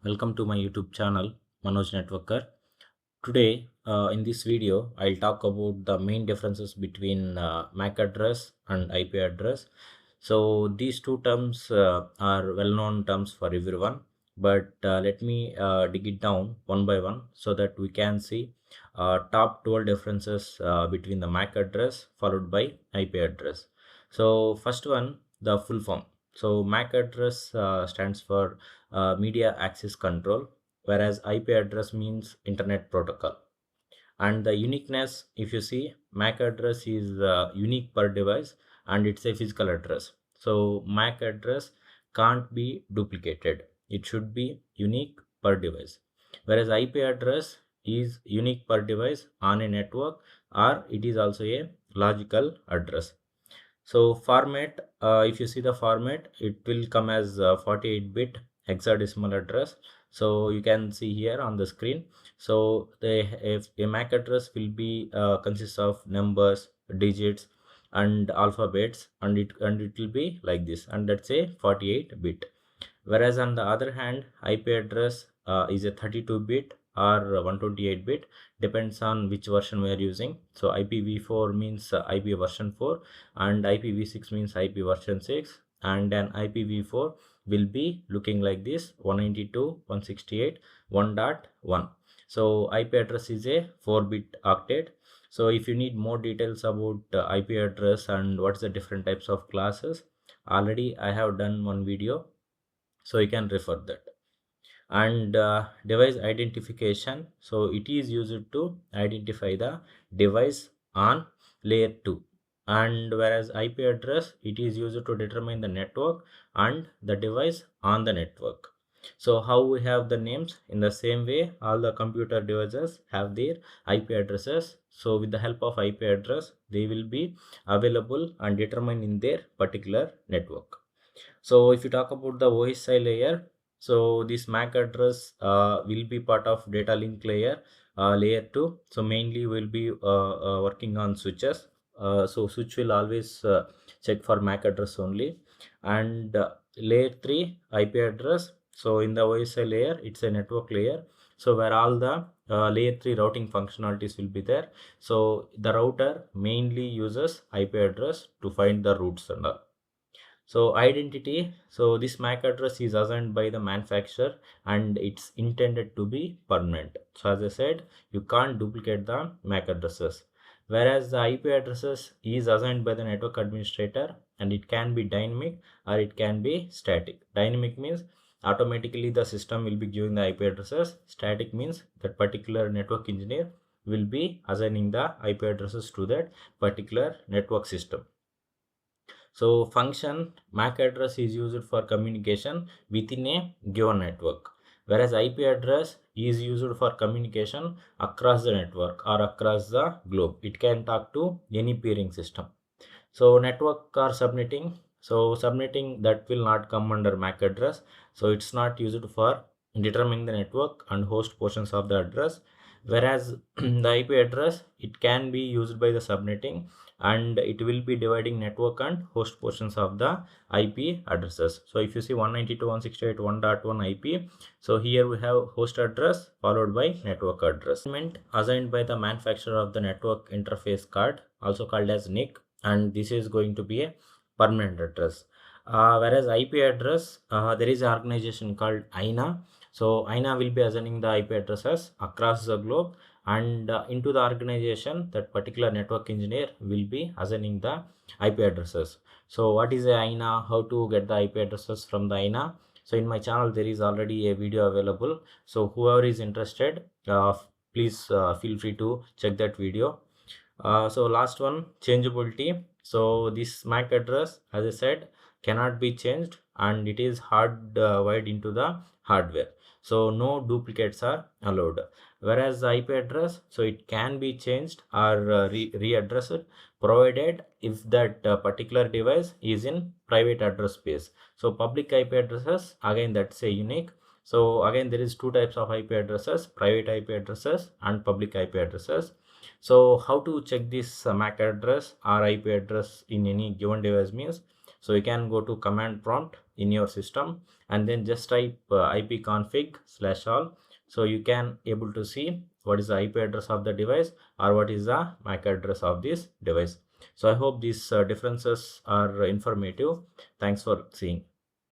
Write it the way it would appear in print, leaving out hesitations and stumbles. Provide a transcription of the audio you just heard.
welcome to my YouTube channel Manoj Networker. Today, in this video, I'll talk about the main differences between MAC address and IP address. So these two terms are well-known terms for everyone, but let me dig it down one by one so that we can see top 12 differences between the MAC address followed by IP address. So first one, the full form. So MAC address stands for media access control, whereas IP address means internet protocol. And the uniqueness, if you see, MAC address is unique per device and it's a physical address. So MAC address can't be duplicated. It should be unique per device. Whereas IP address is unique per device on a network, or it is also a logical address. So format, if you see the format, it will come as 48-bit hexadecimal address. So you can see here on the screen. So if a MAC address will be consists of numbers, digits, and alphabets, and it will be like this, and that's a 48-bit. Whereas on the other hand, IP address is a 32-bit or 128-bit, depends on which version we are using. So IPv4 means IP version 4, and IPv6 means IP version 6, and an IPv4 will be looking like this: 192.168.1.1. So IP address is a 4-bit octet. So if you need more details about IP address and what's the different types of classes, already I have done one video, so you can refer that. And device identification, so it is used to identify the device on layer 2, and whereas IP address, it is used to determine the network and the device on the network. So how we have the names, in the same way all the computer devices have their IP addresses. So with the help of IP address, they will be available and determined in their particular network. So if you talk about the OSI layer, so this MAC address will be part of data link layer, layer 2. So mainly we'll be working on switches. So switch will always check for MAC address only. And layer 3 IP address. So in the OSI layer, it's a network layer. So where all the layer 3 routing functionalities will be there. So the router mainly uses IP address to find the routes and all. So identity, so this MAC address is assigned by the manufacturer and it's intended to be permanent. So as I said, you can't duplicate the MAC addresses. Whereas the IP addresses is assigned by the network administrator, and it can be dynamic or it can be static. Dynamic means automatically the system will be giving the IP addresses. Static means that particular network engineer will be assigning the IP addresses to that particular network system. So function, MAC address is used for communication within a given network, whereas IP address is used for communication across the network or across the globe. It can talk to any peering system. So network or subnetting. So subnetting, that will not come under MAC address. So it's not used for determining the network and host portions of the address. Whereas the IP address, it can be used by the subnetting, and it will be dividing network and host portions of the IP addresses. So if you see 192.168.1.1 IP, so here we have host address followed by network address. Assigned by the manufacturer of the network interface card, also called as NIC, and this is going to be a permanent address. Whereas IP address, there is an organization called INA. So INA will be assigning the IP addresses across the globe, and into the organization, that particular network engineer will be assigning the IP addresses. So what is a INA? How to get the IP addresses from the INA? So in my channel there is already a video available. So whoever is interested, please feel free to check that video. So last one, changeability. So this MAC address, as I said, cannot be changed, and it is hardwired into the hardware. So no duplicates are allowed. Whereas the IP address, so it can be changed or readdressed, provided if that particular device is in private address space. So public IP addresses, again that's a unique. So again there is two types of IP addresses: private IP addresses and public IP addresses. So how to check this MAC address or IP address in any given device means, So you can go to command prompt in your system and then just type ipconfig/all. So you can able to see what is the IP address of the device or what is the MAC address of this device. So I hope these differences are informative. Thanks for seeing.